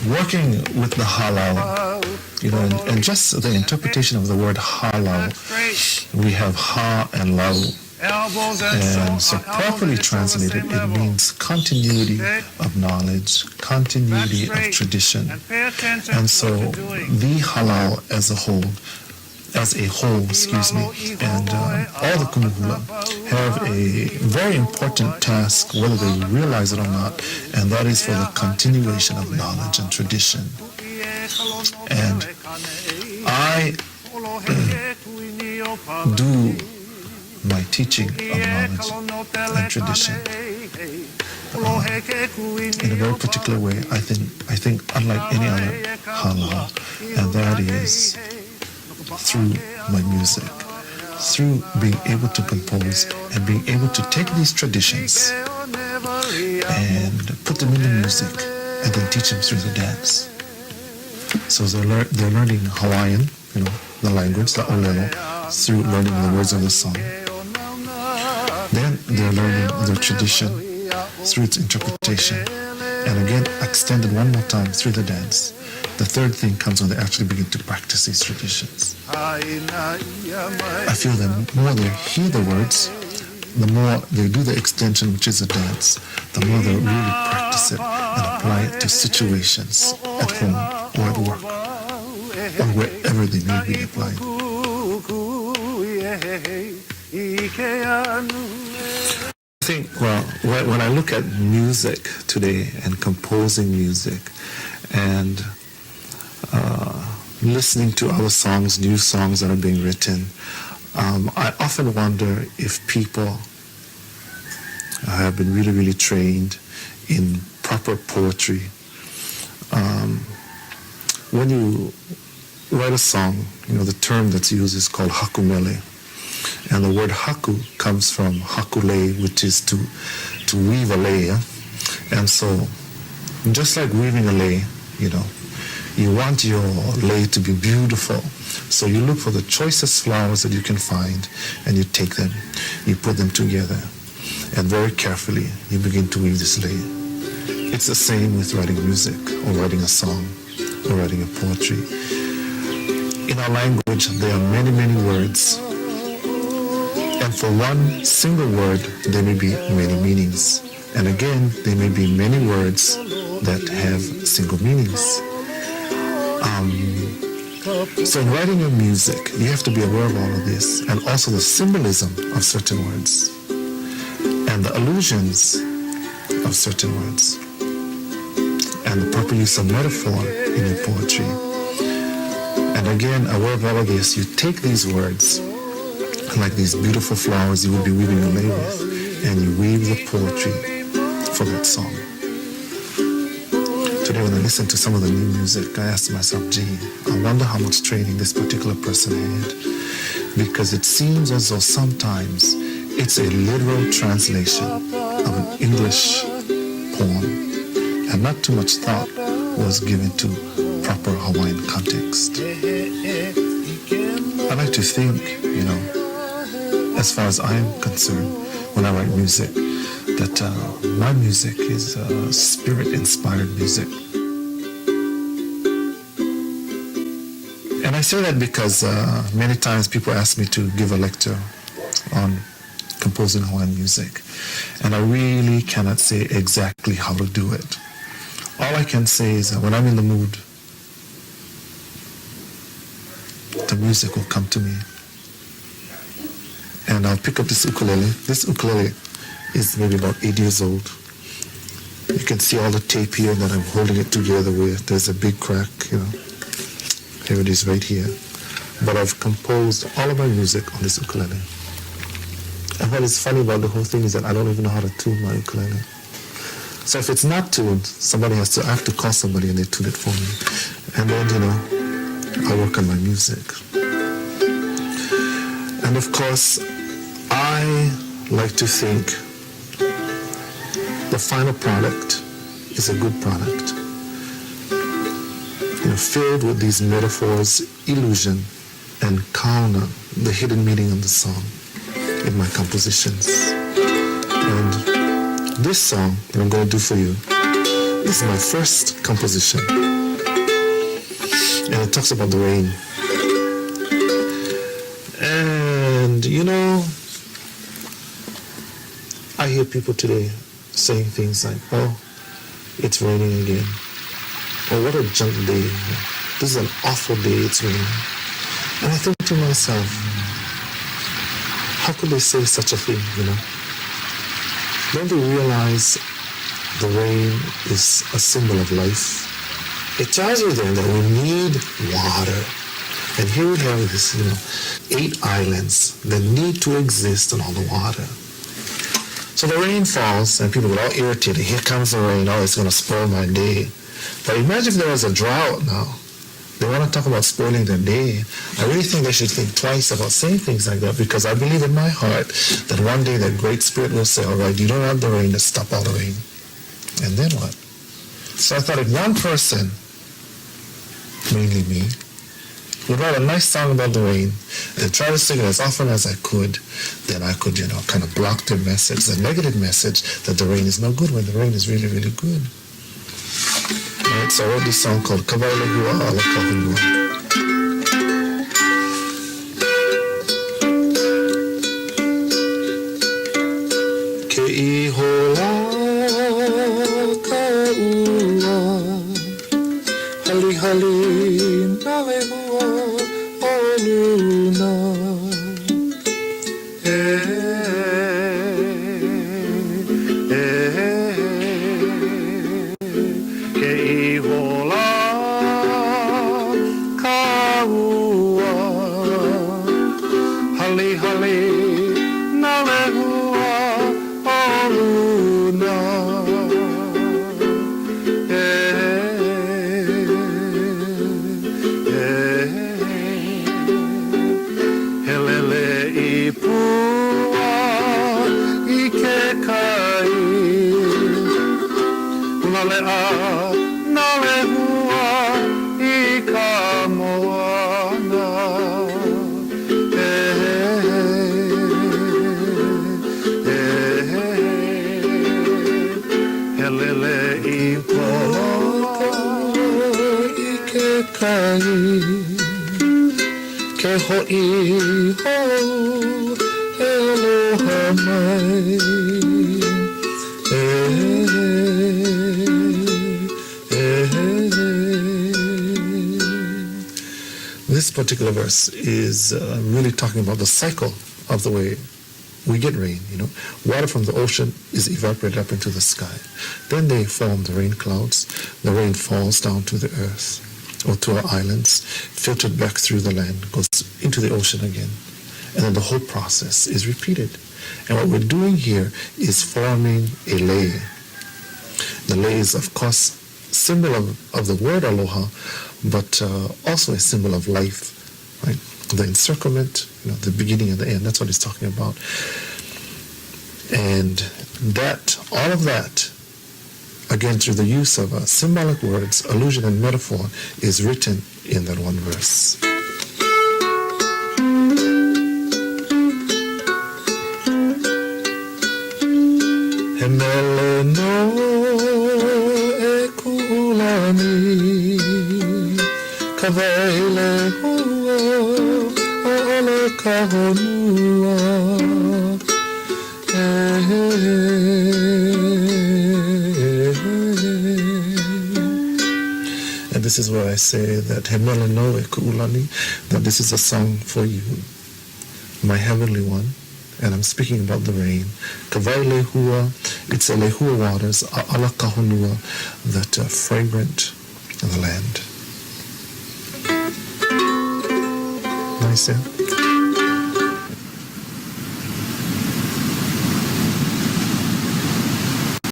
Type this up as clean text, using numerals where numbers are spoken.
working with the halal, and just the interpretation of the word halal, we have ha and law. And so properly translated, it means continuity of knowledge, continuity of tradition. And so the halal as a whole, and all the Kumuhula have a very important task, whether they realize it or not, and that is for the continuation of knowledge and tradition. And I do my teaching of knowledge and tradition in a very particular way, I think unlike any other halal, and that is through my music, through being able to compose and being able to take these traditions and put them in the music and then teach them through the dance. So they're learning Hawaiian, the language, the olelo, through learning the words of the song. Then they're learning their tradition through its interpretation, and again extended one more time through the dance. The third thing comes when they actually begin to practice these traditions. I feel that the more they hear the words, the more they do the extension, which is a dance, the more they really practice it and apply it to situations at home or at work or wherever they may be applied. I think, when I look at music today and composing music and listening to other songs, new songs that are being written, I often wonder if people have been really, really trained in proper poetry. When you write a song, the term that's used is called hakumele. And the word haku comes from hakule, which is to weave a layer. And so, just like weaving a lei, you want your lei to be beautiful. So you look for the choicest flowers that you can find, and you take them, you put them together, and very carefully you begin to weave this lei. It's the same with writing music, or writing a song, or writing a poetry. In our language, there are many, many words. And for one single word, there may be many meanings. And again, there may be many words that have single meanings. So in writing your music, you have to be aware of all of this, and also the symbolism of certain words, and the allusions of certain words, and the proper use of metaphor in your poetry. And again, aware of all of this, you take these words, like these beautiful flowers you would be weaving a lei with, and you weave the poetry for that song. Today when I listen to some of the new music, I ask myself, I wonder how much training this particular person had, because it seems as though sometimes it's a literal translation of an English poem, and not too much thought was given to proper Hawaiian context. I like to think, as far as I am concerned, when I write music, that my music is spirit-inspired music. And I say that because many times people ask me to give a lecture on composing Hawaiian music, and I really cannot say exactly how to do it. All I can say is that when I'm in the mood, the music will come to me. And I'll pick up this ukulele. This ukulele is maybe about 8 years old. You can see all the tape here that I'm holding it together with. There's a big crack, Here it is right here. But I've composed all of my music on this ukulele. And what is funny about the whole thing is that I don't even know how to tune my ukulele. So if it's not tuned, I have to call somebody and they tune it for me. And then, I work on my music. And of course, I like to think the final product is a good product. Filled with these metaphors, illusion, and kauna, the hidden meaning of the song in my compositions. And this song that I'm going to do for you This is my first composition. And it talks about the rain. And, you know, I hear people today saying things like, oh, it's raining again. Oh, what a junk day. This is an awful day, it's raining. And I think to myself, how could they say such a thing, you know? Don't they realize the rain is a symbol of life? It tells you then that we need water. And here we have this, 8 islands that need to exist on all the water. So the rain falls and people get all irritated. Here comes the rain. Oh, it's going to spoil my day. But imagine if there was a drought now. They want to talk about spoiling their day. I really think they should think twice about saying things like that, because I believe in my heart that one day that Great Spirit will say, all right, you don't have the rain, to stop all the rain. And then what? So I thought if one person, mainly me, would write a nice song about the rain and try to sing it as often as I could, then I could, kind of block the message, the negative message that the rain is no good when the rain is really, really good. Alright, so I wrote this song called Kawaile Hua Ala Kahunua. Ke ihola ka ua, hali hali nale hua o luna. Ke ho'i ho aloha mai. This particular verse is really talking about the cycle of the way we get rain. Water from the ocean is evaporated up into the sky. Then they form the rain clouds. The rain falls down to the earth or to our islands, filtered back through the land, goes into the ocean again. And then the whole process is repeated. And what we're doing here is forming a lei. The lei is, of course, symbol of the word aloha, but also a symbol of life, right? The encirclement, the beginning and the end, that's what he's talking about. And that, all of that, again, through the use of symbolic words, allusion and metaphor, is written in that one verse. Hemele no e kulani, kawaile hua ala kahonua. And this is where I say that Hemele no e ku'ulani, that this is a song for you, my heavenly one, and I'm speaking about the rain. Kawaile hua, it's a lehua waters, ala kahonua, that are fragrant in the land. Nice, yeah?